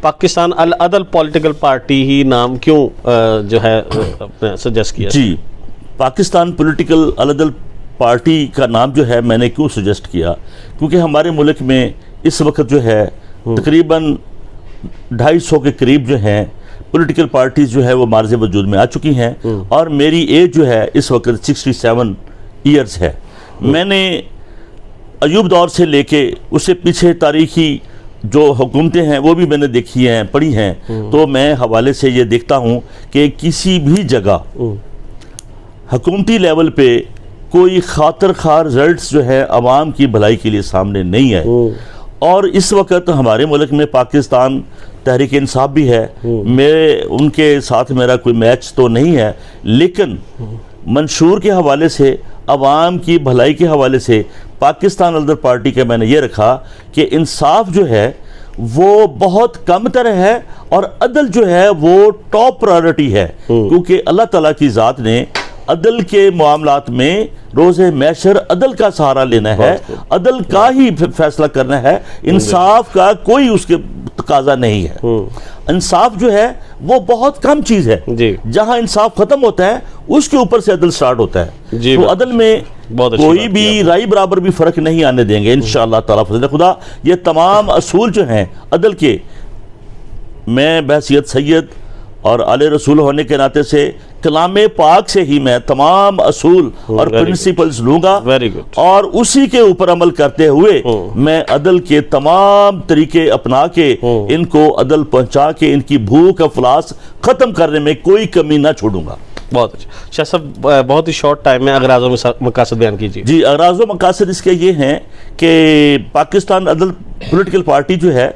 Pakistan العدل political party ہی نام کیوں جو ہے سجیسٹ کیا؟ جی، پاکستان پولیٹیکل العدل پارٹی کا نام جو ہے میں نے کیوں سجیسٹ کیا، کیونکہ ہمارے ملک میں اس وقت جو ہے تقریباً 250 کے قریب جو ہیں پولیٹیکل پارٹیز جو ہے وہ معرض وجود میں آ چکی ہیں، اور میری ایج جو ہے اس وقت 67 ایئرز ہے۔ میں نے ایوب دور سے لے کے اس سے پیچھے تاریخی جو حکومتیں ہیں وہ بھی میں نے دیکھی ہیں، پڑھی ہیں، تو میں حوالے سے یہ دیکھتا ہوں کہ کسی بھی جگہ حکومتی لیول پہ کوئی خاطر خواہ رزلٹس جو ہے عوام کی بھلائی کے لیے سامنے نہیں ہے۔ اور اس وقت ہمارے ملک میں پاکستان تحریک انصاف بھی ہے، ان کے ساتھ میرا کوئی میچ تو نہیں ہے، لیکن منشور کے حوالے سے، عوام کی بھلائی کے حوالے سے پاکستان العدل پارٹی کا میں نے یہ رکھا کہ انصاف جو ہے وہ بہت کم تر ہے اور عدل جو ہے وہ ٹاپ پرائیورٹی ہے، کیونکہ اللہ تعالیٰ کی ذات نے عدل کے معاملات میں روز محشر عدل کا سہارا لینا ہے، عدل کا ہی فیصلہ کرنا ہے، انصاف کا کوئی اس کے تقاضا نہیں ہے۔ انصاف جو ہے وہ بہت کم چیز ہے، جہاں انصاف ختم ہوتا ہے اس کے اوپر سے عدل سٹارٹ ہوتا ہے، تو عدل میں کوئی بھی رائی برابر بھی فرق نہیں آنے دیں گے انشاءاللہ تعالیٰ فضل خدا۔ یہ تمام اصول جو ہیں عدل کے، میں بحیثیت سید اور آل رسول ہونے کے ناطے سے کلام پاک سے ہی میں تمام اصول اور پرنسپلز لوں گا، اور اسی کے اوپر عمل کرتے ہوئے میں عدل کے تمام طریقے اپنا کے ان کو عدل پہنچا کے ان کی بھوک افلاس ختم کرنے میں کوئی کمی نہ چھوڑوں گا۔ بہت اچھا شاہ صاحب، بہت ہی شارٹ ٹائم میں اغراض و مقاصد بیان کیجیے۔ جی، اغراض و مقاصد اس کے یہ ہیں کہ پاکستان عدل پولیٹیکل پارٹی جو ہے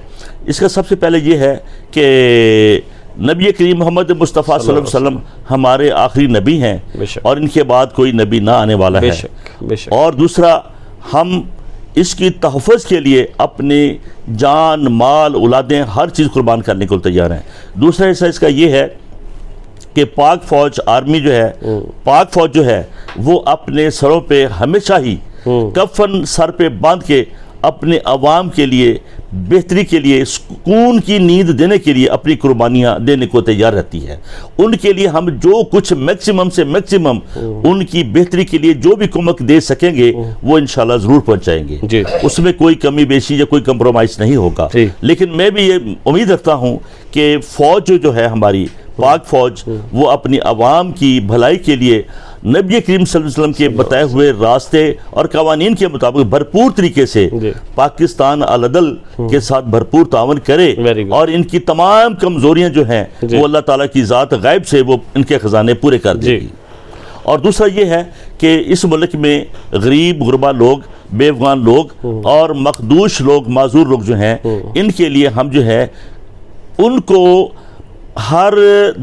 اس کا سب سے پہلے یہ ہے کہ نبی کریم محمد مصطفیٰ صلی اللہ علیہ وسلم ہمارے آخری نبی ہیں، اور ان کے بعد کوئی نبی نہ آنے والا ہے، اور دوسرا ہم اس کی تحفظ کے لیے اپنی جان، مال، اولادیں، ہر چیز قربان کرنے کو تیار ہیں۔ دوسرا حصہ اس کا یہ ہے کہ پاک فوج آرمی جو ہے، پاک فوج جو ہے وہ اپنے سروں پہ ہمیشہ ہی کفن سر پہ باندھ کے اپنے عوام کے لیے بہتری کے لیے، سکون کی نیند دینے کے لیے اپنی قربانیاں دینے کو تیار رہتی ہے۔ ان کے لیے ہم جو کچھ میکسیمم سے میکسیمم ان کی بہتری کے لیے جو بھی کمک دے سکیں گے وہ انشاءاللہ ضرور پہنچائیں گے، اس میں کوئی کمی بیشی یا کوئی کمپرومائز نہیں ہوگا۔ لیکن میں بھی یہ امید رکھتا ہوں کہ فوج جو ہے ہماری پاک فوج وہ اپنی عوام کی بھلائی کے لیے نبی کریم صلی اللہ علیہ وسلم کے بتائے ہوئے راستے اور قوانین کے مطابق بھرپور طریقے سے پاکستان العدل کے ساتھ بھرپور تعاون کرے، اور ان کی تمام کمزوریاں جو ہیں وہ اللہ تعالیٰ کی ذات غیب سے وہ ان کے خزانے پورے کر دے گی۔ اور دوسرا یہ ہے کہ اس ملک میں غریب غربا لوگ، بے افغان لوگ اور مخدوش لوگ، معذور لوگ جو ہیں، ان کے لیے ہم جو ہے ان کو ہر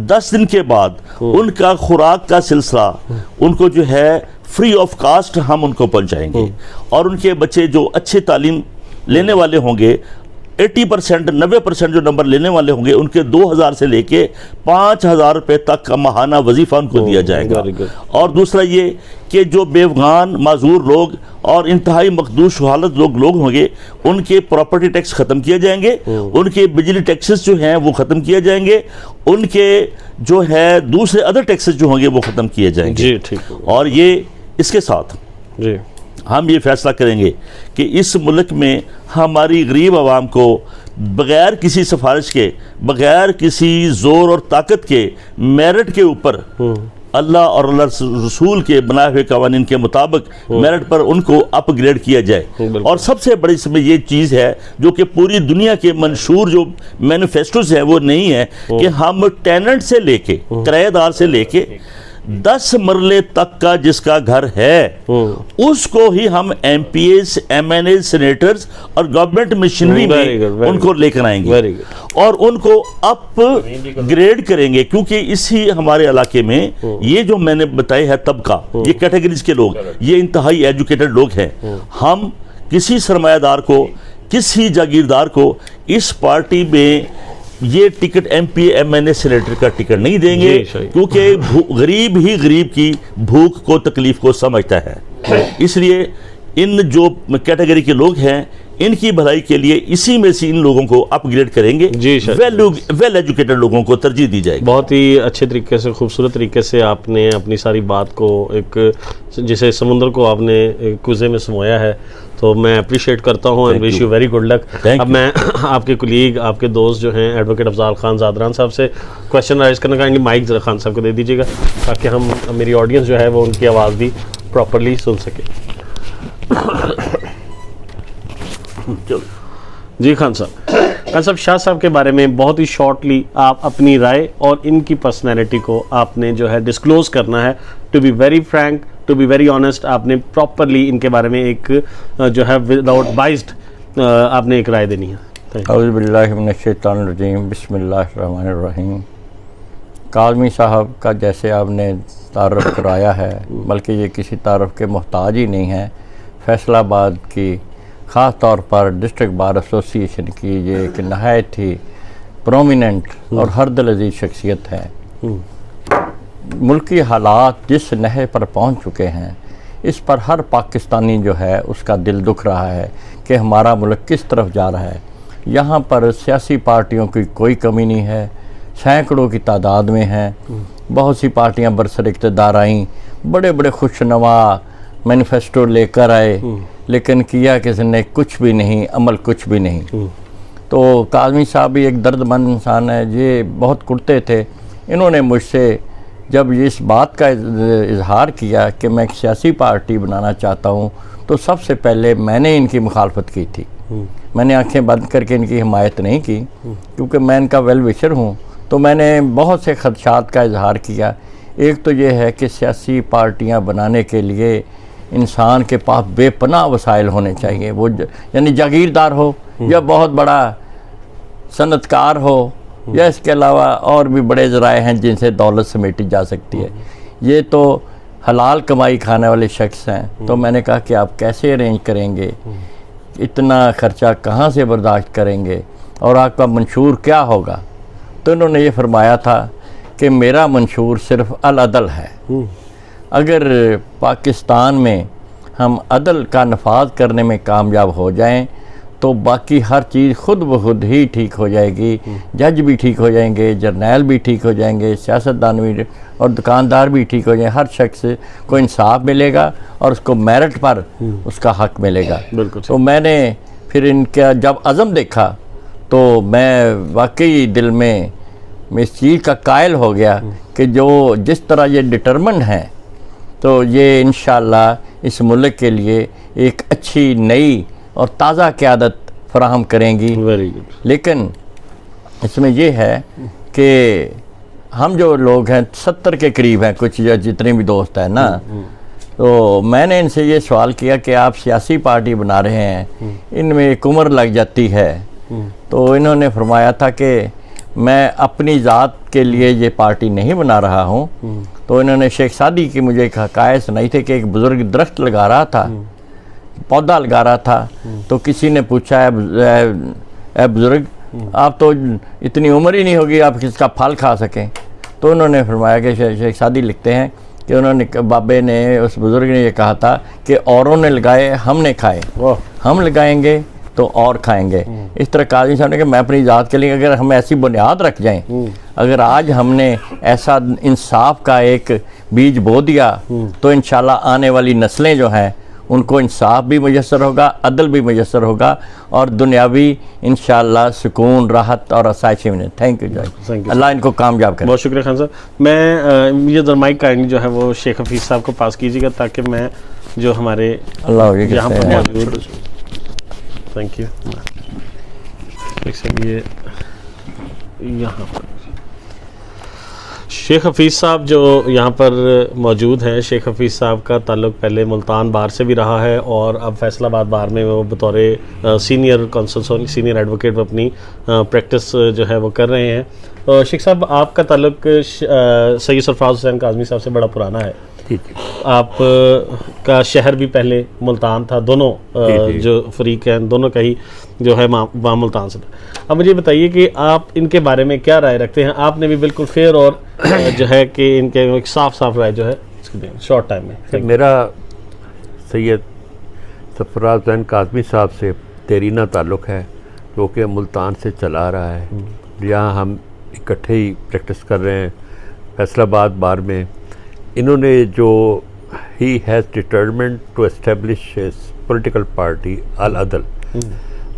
10 دن کے بعد ان کا خوراک کا سلسلہ ان کو جو ہے فری آف کاسٹ ہم ان کو پہنچائیں گے، اور ان کے بچے جو اچھے تعلیم لینے والے ہوں گے، 80%، 90% جو نمبر لینے والے ہوں گے، ان کے 2000 سے لے کے 5000 روپے تک کا ماہانہ وظیفہ ان کو دیا جائے گا۔ اور دوسرا یہ کہ جو بے افغان، معذور لوگ اور انتہائی مخدوش حالت لوگ ہوں گے، ان کے پراپرٹی ٹیکس ختم کیے جائیں گے، ان کے بجلی ٹیکسز جو ہیں وہ ختم کیے جائیں گے، ان کے جو ہے دوسرے ادر ٹیکسز جو ہوں گے وہ ختم کیے جائیں گے۔ اور یہ اس کے ساتھ ہم یہ فیصلہ کریں گے کہ اس ملک میں ہماری غریب عوام کو بغیر کسی سفارش کے، بغیر کسی زور اور طاقت کے، میرٹ کے اوپر، اللہ اور اللہ رسول کے بنائے ہوئے قوانین کے مطابق میرٹ پر ان کو اپ گریڈ کیا جائے۔ اور سب سے بڑی اس میں یہ چیز ہے جو کہ پوری دنیا کے منشور جو مینیفیسٹوز ہیں وہ نہیں ہے کہ ہم ٹیننٹ سے لے کے، کرایہ دار سے لے کے 10 مرلے تک کا جس کا گھر ہے اس کو ہی ہم M P As, M N As, senators اور گورنمنٹ مشینری میں ان کو لے کر آئیں گے اور ان کو اپ گریڈ کریں گے، کیونکہ اسی ہمارے علاقے میں یہ جو میں نے بتایا ہے طبقہ، یہ کیٹیگریز کے لوگ، یہ انتہائی ایجوکیٹڈ لوگ ہیں۔ ہم کسی سرمایہ دار کو، کسی جاگیردار کو اس پارٹی میں یہ ticket M P M N A senator کا ٹکٹ نہیں دیں گے، کیونکہ غریب ہی غریب کی بھوک کو، تکلیف کو سمجھتا ہے۔ اس لیے ان جو کیٹیگری کے لوگ ہیں ان کی بھلائی کے لیے اسی میں سے ان لوگوں کو اپ گریڈ کریں گے. جی ویل ایجوکیٹڈ لوگوں کو ترجیح دی جائے گی. بہت ہی اچھے طریقے سے خوبصورت طریقے سے آپ نے اپنی ساری بات کو ایک جسے سمندر کو آپ نے کوزے میں سمویا ہے, تو میں اپریشیٹ کرتا ہوں and wish you very good luck. اب میں آپ کے کلیگ, آپ کے دوست جو ہیں ایڈوکیٹ افضال خان زادران صاحب سے کویشچن رائز کرنا چاہیں گے. مائک ذرا خان صاحب کو دے دیجیے گا تاکہ ہم میری آڈینس جو ہے وہ ان کی آواز بھی پراپرلی سن سکے. جی خان صاحب, شاہ صاحب کے بارے میں بہت ہی شارٹلی آپ اپنی رائے اور ان کی پرسنالٹی کو آپ نے جو ہے ڈسکلوز کرنا ہے. To be very frank, to be very honest, آپ نے پراپرلی ان کے بارے میں ایک جو ہے وداؤٹ بائزڈ آپ نے ایک رائے دینی ہے. اعوذ باللہ من الشیطان الرجیم, بسم اللہ الرحمن الرحیم. کاظمی صاحب کا جیسے آپ نے تعارف کرایا ہے, بلکہ یہ کسی تعارف کے محتاج ہی نہیں ہے. فیصل آباد کی خاص طور پر ڈسٹرکٹ بار ایسوسی ایشن کی یہ ایک نہایت ہی پرومیننٹ اور ہر دل عزیز شخصیت ہے. ملکی حالات جس نہے پر پہنچ چکے ہیں, اس پر ہر پاکستانی جو ہے اس کا دل دکھ رہا ہے کہ ہمارا ملک کس طرف جا رہا ہے. یہاں پر سیاسی پارٹیوں کی کوئی کمی نہیں ہے, سینکڑوں کی تعداد میں ہیں. بہت سی پارٹیاں برسر اقتدار آئیں, بڑے بڑے خوشنما مینیفیسٹو لے کر آئے, لیکن کیا کسی نے کچھ بھی نہیں, عمل کچھ بھی نہیں. تو کاظمی صاحب بھی ایک درد مند انسان ہے, یہ بہت کرتے تھے. انہوں نے مجھ سے جب اس بات کا اظہار کیا کہ میں ایک سیاسی پارٹی بنانا چاہتا ہوں, تو سب سے پہلے میں نے ان کی مخالفت کی تھی. میں نے آنکھیں بند کر کے ان کی حمایت نہیں کی, کیونکہ میں ان کا ویل وشر ہوں. تو میں نے بہت سے خدشات کا اظہار کیا. ایک تو یہ ہے کہ سیاسی پارٹیاں بنانے کے لیے انسان کے پاس بے پناہ وسائل ہونے چاہیے. وہ یعنی جاگیردار ہو یا بہت بڑا صنعت کار ہو, یا اس کے علاوہ اور بھی بڑے ذرائع ہیں جن سے دولت سمیٹی جا سکتی ہے. یہ تو حلال کمائی کھانے والے شخص ہیں. تو میں نے کہا کہ آپ کیسے ارینج کریں گے, اتنا خرچہ کہاں سے برداشت کریں گے, اور آپ کا منشور کیا ہوگا. تو انہوں نے یہ فرمایا تھا کہ میرا منشور صرف العدل ہے. اگر پاکستان میں ہم عدل کا نفاذ کرنے میں کامیاب ہو جائیں تو باقی ہر چیز خود بخود ہی ٹھیک ہو جائے گی. جج بھی ٹھیک ہو جائیں گے, جرنیل بھی ٹھیک ہو جائیں گے, سیاستدان بھی اور دکاندار بھی ٹھیک ہو جائیں. ہر شخص کو انصاف ملے گا اور اس کو میرٹ پر اس کا حق ملے گا. تو میں نے پھر ان کا جب عزم دیکھا تو میں واقعی دل میں اس چیز کا قائل ہو گیا کہ جس طرح یہ ڈٹرمنڈ ہیں, تو یہ انشاءاللہ اس ملک کے لیے ایک اچھی نئی اور تازہ قیادت فراہم کریں گی. لیکن اس میں یہ ہے کہ ہم جو لوگ ہیں 70 کے قریب ہیں, کچھ جتنے بھی دوست ہیں نا, تو میں نے ان سے یہ سوال کیا کہ آپ سیاسی پارٹی بنا رہے ہیں, ان میں ایک عمر لگ جاتی ہے. تو انہوں نے فرمایا تھا کہ میں اپنی ذات کے لیے یہ پارٹی نہیں بنا رہا ہوں. تو انہوں نے شیخ سعدی کی مجھے ایک حکایت سنائی تھی کہ ایک بزرگ درخت لگا رہا تھا, پودا لگا رہا تھا. تو کسی نے پوچھا, اے بزرگ, آپ تو اتنی عمر ہی نہیں ہوگی آپ کس کا پھل کھا سکیں. تو انہوں نے فرمایا کہ شیخ سعدی لکھتے ہیں کہ انہوں نے, بابے نے, اس بزرگ نے یہ کہا تھا کہ اوروں نے لگائے ہم نے کھائے, ہم لگائیں گے تو اور کھائیں گے. اس طرح کاظمی صاحب نے کہ میں اپنی ذات کے لیے اگر ہم ایسی بنیاد رکھ جائیں, اگر آج ہم نے ایسا انصاف کا ایک بیج بو دیا تو انشاءاللہ آنے والی نسلیں جو ہیں ان کو انصاف بھی میسر ہوگا, عدل بھی میسر ہوگا, اور دنیاوی انشاءاللہ سکون, راحت اور آسائشی میں. تھینک یو جی, اللہ ان کو کامیاب کرے. بہت شکریہ خان صاحب. میں یہ درمائک کائنڈلی جو ہے وہ شیخ حفیظ صاحب کو پاس کیجیے گا تاکہ میں جو ہمارے یہاں پر موجود, تھینک یو یہ یہاں پر شیخ حفیظ صاحب جو یہاں پر موجود ہیں. شیخ حفیظ صاحب کا تعلق پہلے ملتان بار سے بھی رہا ہے اور اب فیصل آباد بار میں وہ بطور senior council, senior advocate practice جو ہے وہ کر رہے ہیں. شیخ صاحب, آپ کا تعلق سید سرفراز حسین کاظمی صاحب سے بڑا پرانا ہے. آپ کا شہر بھی پہلے ملتان تھا, دونوں جو فریق ہیں دونوں کا ہی جو ہے وہاں ملتان سے. اب مجھے بتائیے کہ آپ ان کے بارے میں کیا رائے رکھتے ہیں. آپ نے بھی بالکل فیئر اور جو ہے کہ ان کے ایک صاف رائے جو ہے شارٹ ٹائم میں. میرا سید سرفراز حسین کاظمی صاحب سے دیرینہ تعلق ہے جو کہ ملتان سے چلا آ رہا ہے، جہاں ہم اکٹھے ہی پریکٹس کر رہے ہیں فیصل آباد بار میں. انہوں نے جو he has determined to establish political party العدل.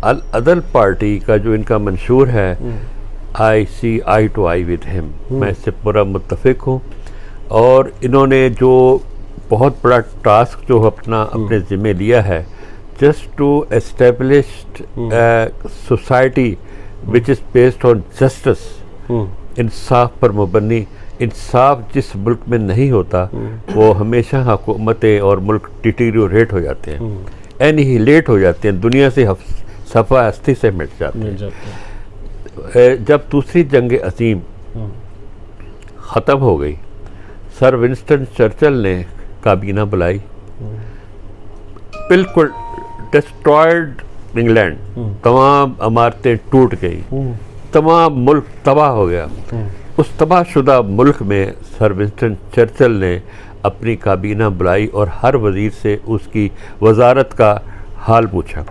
العدل پارٹی کا جو ان کا منشور ہے، آئی سی آئی ٹو آئی ود ہم، میں اس سے پورا متفق ہوں. اور انہوں نے جو بہت بڑا ٹاسک جو اپنے ذمہ لیا ہے، just to establish society which is based on justice, انصاف پر مبنی. انصاف جس ملک میں نہیں ہوتا وہ ہمیشہ حکومتیں اور ملک ڈیٹیریوریٹ ہو جاتے ہیں، اینہیلیٹ ہو جاتے ہیں، دنیا سے صفحہ ہستی سے مٹ جاتے ہیں. جب دوسری جنگ عظیم ختم ہو گئی، سر ونسٹن چرچل نے کابینہ بلائی، بالکل ڈسٹرائڈ انگلینڈ، تمام عمارتیں ٹوٹ گئی، تمام ملک تباہ ہو گیا. اس تباہ شدہ ملک میں سر ونسٹن چرچل نے اپنی کابینہ بلائی اور ہر وزیر سے اس کی وزارت کا حال پوچھا.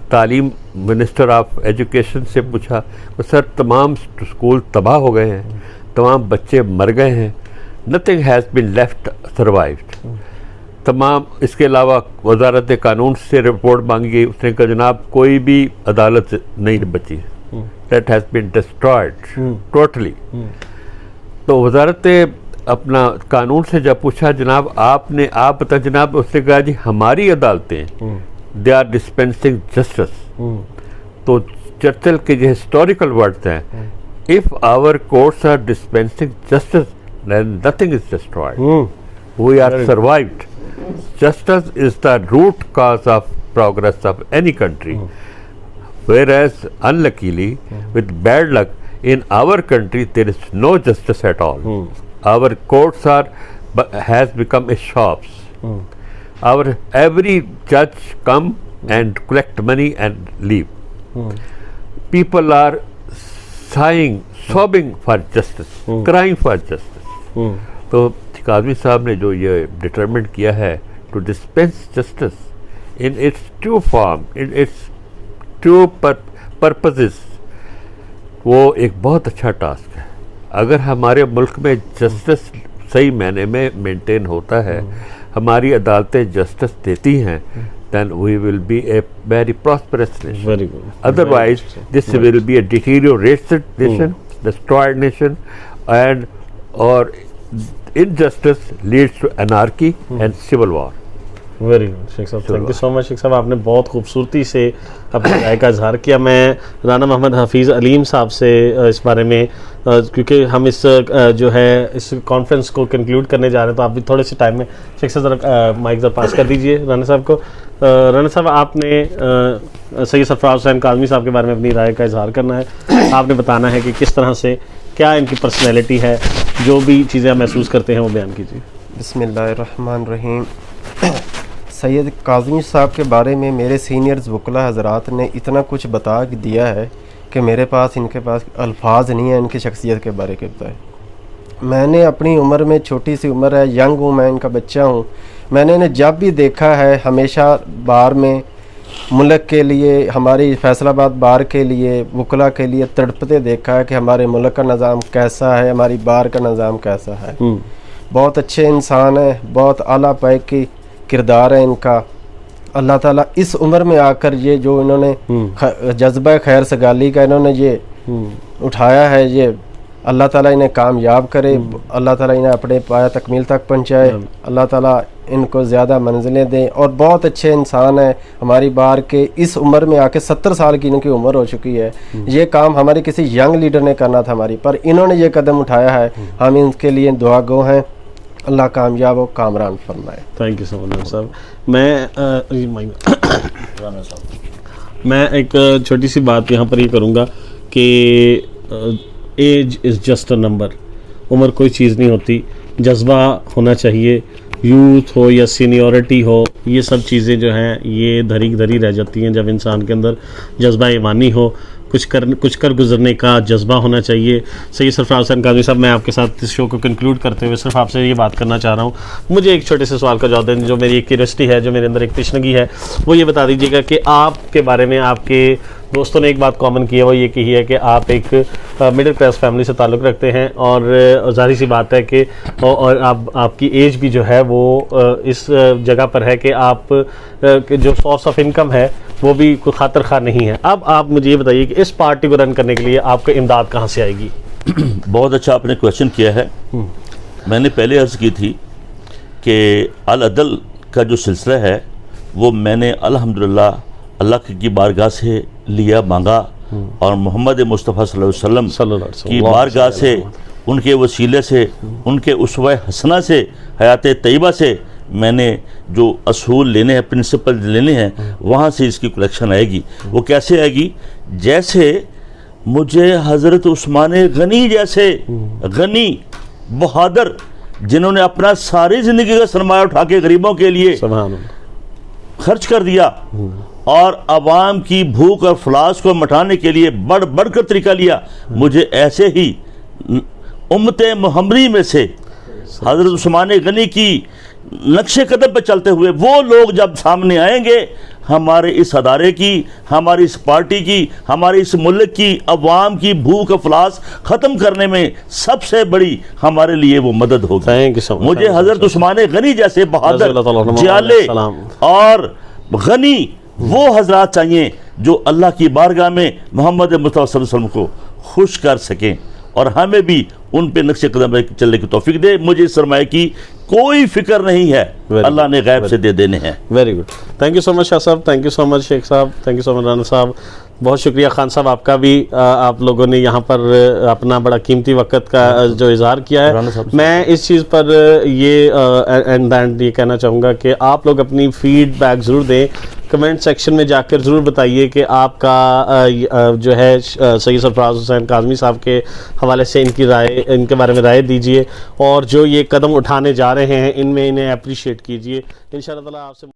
تعلیم منسٹر آف ایجوکیشن سے پوچھا، سر تمام اسکول تباہ ہو گئے ہیں، تمام بچے مر گئے ہیں، nothing has been left survived. تمام اس کے علاوہ وزارت قانون سے رپورٹ مانگی گئی، اس نے کہا جناب کوئی بھی عدالت نہیں بچی، that has been destroyed totally. تو وزارت اپنا قانون سے جب پوچھا جناب آپ بتائیں جناب، اس نے کہا جی ہماری عدالتیں they are dispensing justice. تو چرچل کے جو ہسٹوریکل ورڈز ہیں، if our courts are dispensing justice then nothing is destroyed. We are survived. Justice is the root cause of progress of any country. Whereas unluckily, with bad luck, in our country there is no justice at all. Our courts has become a shops. Every judge come and collect money and leave. People are sobbing for justice, crying for justice. تو کاظمی صاحب نے جو یہ determined کیا ہے to dispense justice in its true form, in its true purposes, وہ ایک بہت اچھا ٹاسک ہے. اگر ہمارے ملک میں جسٹس صحیح معنی میں مینٹین ہوتا ہے، ہماری عدالتیں جسٹس دیتی ہیں، then we will be a very prosperous nation. Very good. Otherwise, this will be a deteriorated nation, destroyed nation, or injustice leads to anarchy and civil war. Very good Sheikh sahib, thank you so much. Sheikh صاحب آپ نے بہت خوبصورتی سے اپنی رائے کا اظہار کیا. میں رانا محمد حفیظ علیم صاحب سے اس بارے میں، کیونکہ ہم اس جو ہے اس کانفرنس کو کنکلوڈ کرنے جا رہے ہیں، تو آپ بھی تھوڑے سے ٹائم میں شیخ صاحب ذرا مائک ذرا پاس کر دیجئے رانا صاحب کو. رانا صاحب آپ نے سید سرفراز حسین کاظمی صاحب کے بارے میں اپنی رائے کا اظہار کرنا ہے. آپ نے بتانا ہے کہ کس طرح سے کیا ان کی پرسنالٹی ہے، جو بھی چیزیں آپ محسوس کرتے ہیں وہ بیان کیجیے. بسم اللہ الرحمن الرحیم. سید کاظمی صاحب کے بارے میں میرے سینئرز وکلا حضرات نے اتنا کچھ بتا دیا ہے کہ میرے پاس ان کے پاس الفاظ نہیں ہیں ان کی شخصیت کے بارے کے بتائے. میں نے اپنی عمر میں، چھوٹی سی عمر ہے، ینگ ہوں، میں ان کا بچہ ہوں، میں نے انہیں جب بھی دیکھا ہے ہمیشہ بار میں ملک کے لیے، ہماری فیصل آباد بار کے لیے، وکلا کے لیے تڑپتے دیکھا ہے کہ ہمارے ملک کا نظام کیسا ہے، ہماری بار کا نظام کیسا ہے. بہت اچھے انسان ہیں، بہت اعلیٰ پائے کی کردار ہے ان کا. اللہ تعالیٰ اس عمر میں آ کر یہ جو انہوں نے جذبہ خیر سگالی کا انہوں نے یہ اٹھایا ہے، یہ اللہ تعالیٰ انہیں کامیاب کرے، اللہ تعالیٰ انہیں اپنے پایا تکمیل تک پہنچائے، اللہ تعالیٰ ان کو زیادہ منزلیں دیں. اور بہت اچھے انسان ہیں. ہماری بار کے اس عمر میں آ کے 70 سال کی ان کی عمر ہو چکی ہے. یہ کام ہمارے کسی ینگ لیڈر نے کرنا تھا ہماری، پر انہوں نے یہ قدم اٹھایا ہے. ہم ان کے لیے دعا گو ہیں، اللہ کامیاب و کامران فرمائے. تھینک یو سو مچ صاحب. میں ایک چھوٹی سی بات یہاں پر یہ کروں گا کہ age is just a number. عمر کوئی چیز نہیں ہوتی، جذبہ ہونا چاہیے. یوتھ ہو یا سینیورٹی ہو، یہ سب چیزیں جو ہیں یہ دھری دھری رہ جاتی ہیں جب انسان کے اندر جذبہ ایمانی ہو. کچھ کر گزرنے کا جذبہ ہونا چاہیے. سید سرفراز حسین کاظمی صاحب، میں آپ کے ساتھ اس شو کو کنکلوڈ کرتے ہوئے صرف آپ سے یہ بات کرنا چاہ رہا ہوں. مجھے ایک چھوٹے سے سوال کا جواب دیں، جو میری ایک کیوریوسٹی ہے، جو میرے اندر ایک تشنگی ہے، وہ یہ بتا دیجیے گا کہ آپ کے بارے میں آپ کے دوستوں نے ایک بات کامن کی ہے، وہ یہ کہی ہے کہ آپ ایک مڈل کلاس فیملی سے تعلق رکھتے ہیں، اور ظاہر سی بات ہے کہ اور آپ کی ایج بھی جو ہے وہ اس جگہ پر ہے کہ آپ جو سورس آف انکم ہے وہ بھی کوئی خاطر خواہ نہیں ہے. اب آپ مجھے یہ بتائیے کہ اس پارٹی کو رن کرنے کے لیے آپ کو امداد کہاں سے آئے گی؟ بہت اچھا آپ نے کویشچن کیا ہے. میں نے پہلے عرض کی تھی کہ العدل کا جو سلسلہ ہے وہ میں نے الحمدللہ اللہ کی بارگاہ سے لیا، مانگا، اور محمد مصطفیٰ صلی اللہ علیہ وسلم کی بارگاہ سے، ان کے وسیلے سے، ان کے اسوہ حسنہ سے، حیات طیبہ سے میں نے جو اصول لینے ہیں، پرنسپل لینے ہیں، وہاں سے اس کی کلیکشن آئے گی. وہ کیسے آئے گی؟ جیسے مجھے حضرت عثمان غنی جیسے غنی بہادر، جنہوں نے اپنا ساری زندگی کا سرمایہ اٹھا کے غریبوں کے لیے سبحان اللہ خرچ کر دیا، اور عوام کی بھوک اور افلاس کو مٹانے کے لیے بڑھ کر طریقہ لیا، مجھے ایسے ہی امت محمدی میں سے حضرت عثمان غنی کی نقش قدم پہ چلتے ہوئے وہ لوگ جب سامنے آئیں گے، ہمارے اس ادارے کی، ہماری اس پارٹی کی، ہمارے اس ملک کی عوام کی بھوک افلاس ختم کرنے میں سب سے بڑی ہمارے لیے وہ مدد ہوگی. مجھے حضرت عثمان غنی جیسے بہادر، جیالے اور غنی وہ حضرات چاہیے جو اللہ کی بارگاہ میں محمد مصطفیٰ صلی اللہ علیہ وسلم کو خوش کر سکیں، اور ہمیں بھی ان پہ نقش قدم پہ چلنے کی توفیق دے. مجھے اس سرمایہ کی کوئی فکر نہیں ہے، اللہ نے غیب سے دے دینے ہیں. Very good. Thank you so much Shah sahib, thank you so much Sheikh sahib, thank you so much Rana sahib. بہت شکریہ خان صاحب آپ کا بھی، آپ لوگوں نے یہاں پر اپنا بڑا قیمتی وقت کا جو اظہار کیا ہے. میں اس چیز پر یہ اینڈ بینڈ یہ کہنا چاہوں گا کہ آپ لوگ اپنی فیڈ بیک ضرور دیں، کمنٹ سیکشن میں جا کر ضرور بتائیے کہ آپ کا جو ہے سید سرفراز حسین کاظمی صاحب کے حوالے سے ان کی رائے، ان کے بارے میں رائے دیجیے، اور جو یہ قدم اٹھانے جا رہے ہیں ان میں انہیں اپریشیٹ کیجیے. انشاءاللہ تعالیٰ آپ سے